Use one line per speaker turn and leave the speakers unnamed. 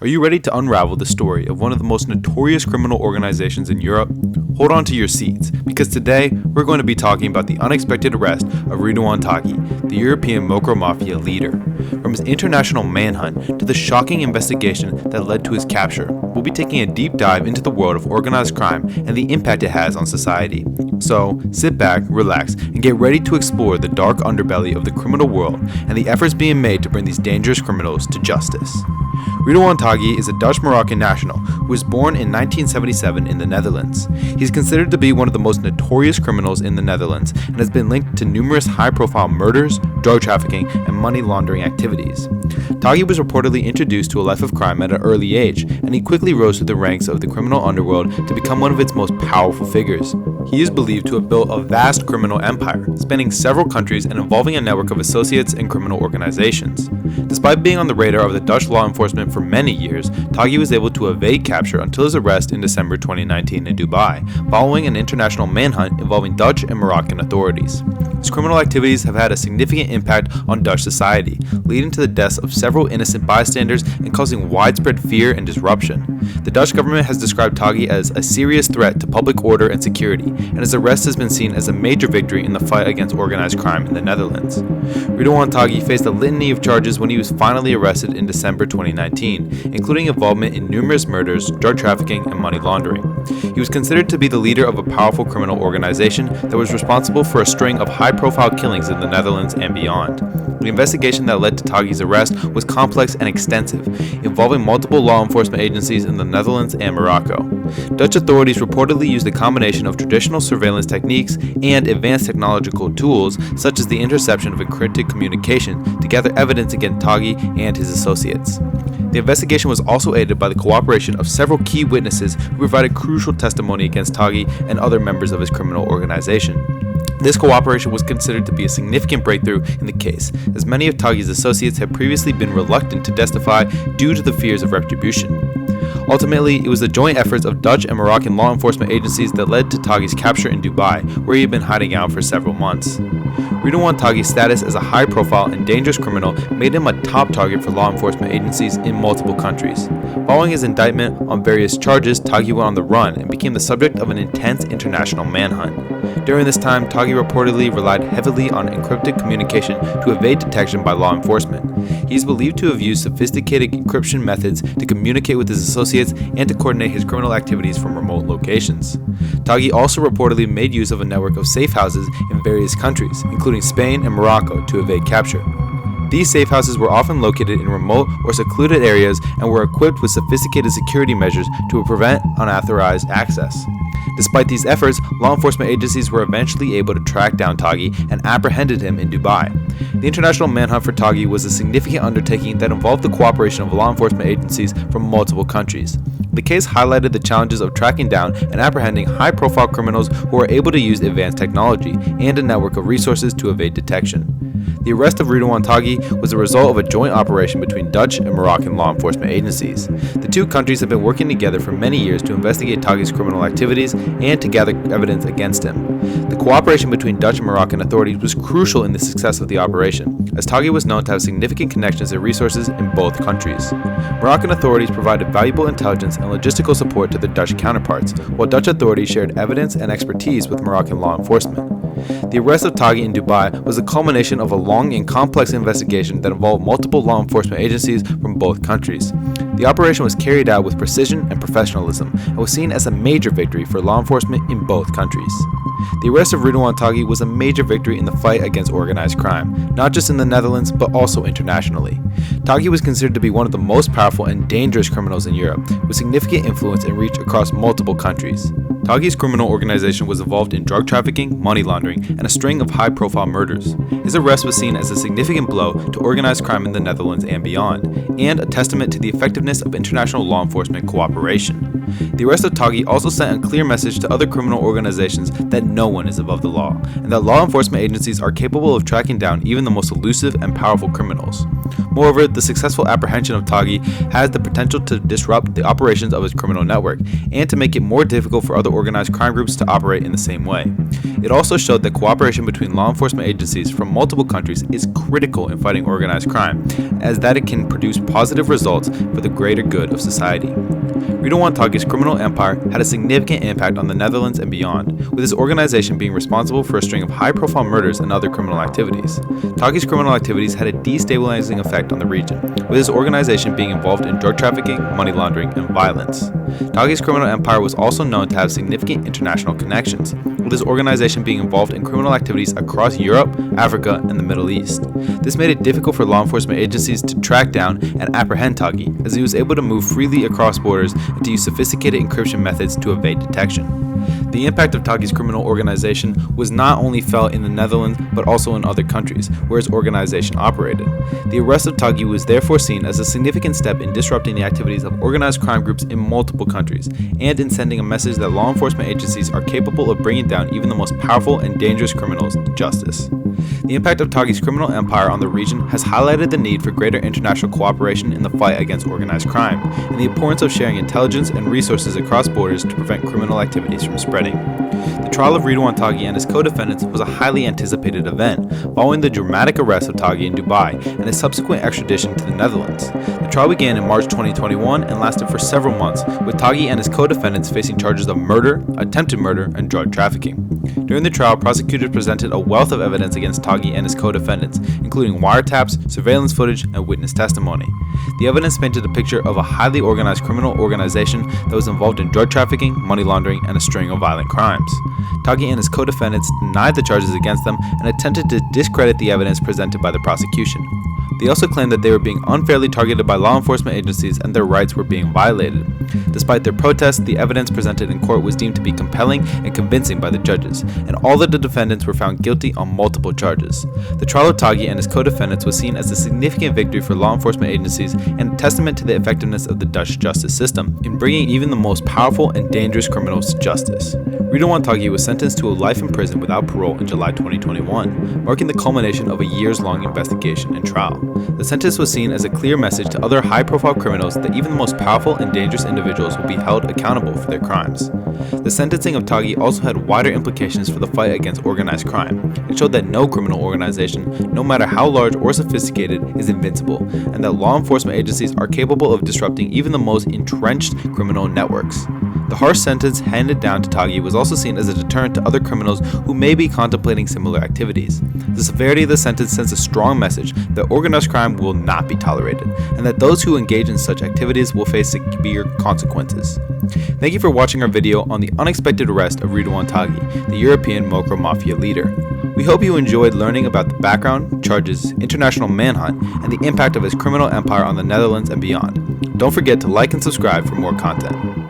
Are you ready to unravel the story of one of the most notorious criminal organizations in Europe? Hold on to your seats, because today we're going to be talking about the unexpected arrest of Ridouan Taghi, the European Mocro Mafia leader. From his international manhunt to the shocking investigation that led to his capture, we'll be taking a deep dive into the world of organized crime and the impact it has on society. So, sit back, relax, and get ready to explore the dark underbelly of the criminal world and the efforts being made to bring these dangerous criminals to justice. Ridouan Taghi is a Dutch-Moroccan national who was born in 1977 in the Netherlands. He's considered to be one of the most notorious criminals in the Netherlands and has been linked to numerous high-profile murders, drug trafficking, and money laundering activities. Taghi was reportedly introduced to a life of crime at an early age, and he quickly rose through the ranks of the criminal underworld to become one of its most powerful figures. He is believed to have built a vast criminal empire, spanning several countries and involving a network of associates and criminal organizations. Despite being on the radar of the Dutch law enforcement for many years, Taghi was able to evade capture until his arrest in December 2019 in Dubai, following an international manhunt involving Dutch and Moroccan authorities. His criminal activities have had a significant impact on Dutch society, leading to the deaths of several innocent bystanders and causing widespread fear and disruption. The Dutch government has described Taghi as a serious threat to public order and security, and his arrest has been seen as a major victory in the fight against organized crime in the Netherlands. Ridouan Taghi faced a litany of charges when he was finally arrested in December 2019, including involvement in numerous murders, drug trafficking, and money laundering. He was considered to be the leader of a powerful criminal organization that was responsible for a string of high-profile killings in the Netherlands and beyond. The investigation that led to Taghi's arrest was complex and extensive, involving multiple law enforcement agencies in the Netherlands and Morocco. Dutch authorities reportedly used a combination of traditional surveillance techniques and advanced technological tools, such as the interception of encrypted communication, to gather evidence against Taghi and his associates. The investigation was also aided by the cooperation of several key witnesses who provided crucial testimony against Taghi and other members of his criminal organization. This cooperation was considered to be a significant breakthrough in the case, as many of Taghi's associates had previously been reluctant to testify due to the fears of retribution. Ultimately, it was the joint efforts of Dutch and Moroccan law enforcement agencies that led to Taghi's capture in Dubai, where he had been hiding out for several months. Ridouan Taghi's status as a high-profile and dangerous criminal made him a top target for law enforcement agencies in multiple countries. Following his indictment on various charges, Taghi went on the run and became the subject of an intense international manhunt. During this time, Taghi reportedly relied heavily on encrypted communication to evade detection by law enforcement. He is believed to have used sophisticated encryption methods to communicate with his associates and to coordinate his criminal activities from remote locations. Taghi also reportedly made use of a network of safe houses in various countries, including Spain and Morocco, to evade capture. These safe houses were often located in remote or secluded areas and were equipped with sophisticated security measures to prevent unauthorized access. Despite these efforts, law enforcement agencies were eventually able to track down Taghi and apprehended him in Dubai. The international manhunt for Taghi was a significant undertaking that involved the cooperation of law enforcement agencies from multiple countries. The case highlighted the challenges of tracking down and apprehending high-profile criminals who are able to use advanced technology and a network of resources to evade detection. The arrest of Ridouan Taghi was the result of a joint operation between Dutch and Moroccan law enforcement agencies. The two countries have been working together for many years to investigate Taghi's criminal activities and to gather evidence against him. The cooperation between Dutch and Moroccan authorities was crucial in the success of the operation, as Taghi was known to have significant connections and resources in both countries. Moroccan authorities provided valuable intelligence and logistical support to their Dutch counterparts, while Dutch authorities shared evidence and expertise with Moroccan law enforcement. The arrest of Taghi in Dubai was the culmination of a long and complex investigation that involved multiple law enforcement agencies from both countries. The operation was carried out with precision and professionalism and was seen as a major victory for law enforcement in both countries. The arrest of Ridouan Taghi was a major victory in the fight against organized crime, not just in the Netherlands but also internationally. Taghi was considered to be one of the most powerful and dangerous criminals in Europe, with significant influence and reach across multiple countries. Taghi's criminal organization was involved in drug trafficking, money laundering, and a string of high-profile murders. His arrest was seen as a significant blow to organized crime in the Netherlands and beyond, and a testament to the effectiveness of international law enforcement cooperation. The arrest of Taghi also sent a clear message to other criminal organizations that no one is above the law, and that law enforcement agencies are capable of tracking down even the most elusive and powerful criminals. Moreover, the successful apprehension of Taghi has the potential to disrupt the operations of his criminal network and to make it more difficult for other other organized crime groups to operate in the same way. It also showed that cooperation between law enforcement agencies from multiple countries is critical in fighting organized crime, as that it can produce positive results for the greater good of society. Ridouan Taghi's criminal empire had a significant impact on the Netherlands and beyond, with his organization being responsible for a string of high-profile murders and other criminal activities. Taghi's criminal activities had a destabilizing effect on the region, with his organization being involved in drug trafficking, money laundering, and violence. Taghi's criminal empire was also known to have significant international connections, with his organization being involved in criminal activities across Europe, Africa, and the Middle East. This made it difficult for law enforcement agencies to track down and apprehend Taghi, as he was able to move freely across borders and to use sophisticated encryption methods to evade detection. The impact of Taghi's criminal organization was not only felt in the Netherlands, but also in other countries where his organization operated. The arrest of Taghi was therefore seen as a significant step in disrupting the activities of organized crime groups in multiple countries, and in sending a message that law enforcement agencies are capable of bringing down even the most powerful and dangerous criminals to justice. The impact of Taghi's criminal empire on the region has highlighted the need for greater international cooperation in the fight against organized crime, and the importance of sharing intelligence and resources across borders to prevent criminal activities from spreading. The trial of Ridouan Taghi and his co-defendants was a highly anticipated event, following the dramatic arrest of Taghi in Dubai and his subsequent extradition to the Netherlands. The trial began in March 2021 and lasted for several months, with Taghi and his co-defendants facing charges of murder, attempted murder, and drug trafficking. During the trial, prosecutors presented a wealth of evidence against Taghi and his co-defendants, including wiretaps, surveillance footage, and witness testimony. The evidence painted a picture of a highly organized criminal organization that was involved in drug trafficking, money laundering, and a string of violent crimes. Taghi and his co-defendants denied the charges against them and attempted to discredit the evidence presented by the prosecution. They also claimed that they were being unfairly targeted by law enforcement agencies and their rights were being violated. Despite their protests, the evidence presented in court was deemed to be compelling and convincing by the judges, and all of the defendants were found guilty on multiple charges. The trial of Taghi and his co-defendants was seen as a significant victory for law enforcement agencies and a testament to the effectiveness of the Dutch justice system in bringing even the most powerful and dangerous criminals to justice. Ridouan Taghi was sentenced to a life in prison without parole in July 2021, marking the culmination of a years-long investigation and trial. The sentence was seen as a clear message to other high-profile criminals that even the most powerful and dangerous individuals will be held accountable for their crimes. The sentencing of Taghi also had wider implications for the fight against organized crime. It showed that no criminal organization, no matter how large or sophisticated, is invincible, and that law enforcement agencies are capable of disrupting even the most entrenched criminal networks. The harsh sentence handed down to Taghi was also seen as a deterrent to other criminals who may be contemplating similar activities. The severity of the sentence sends a strong message that organized crime will not be tolerated, and that those who engage in such activities will face severe consequences. Thank you for watching our video on the unexpected arrest of Ridouan Taghi, the European Mocro Mafia leader. We hope you enjoyed learning about the background, charges, international manhunt, and the impact of his criminal empire on the Netherlands and beyond. Don't forget to like and subscribe for more content.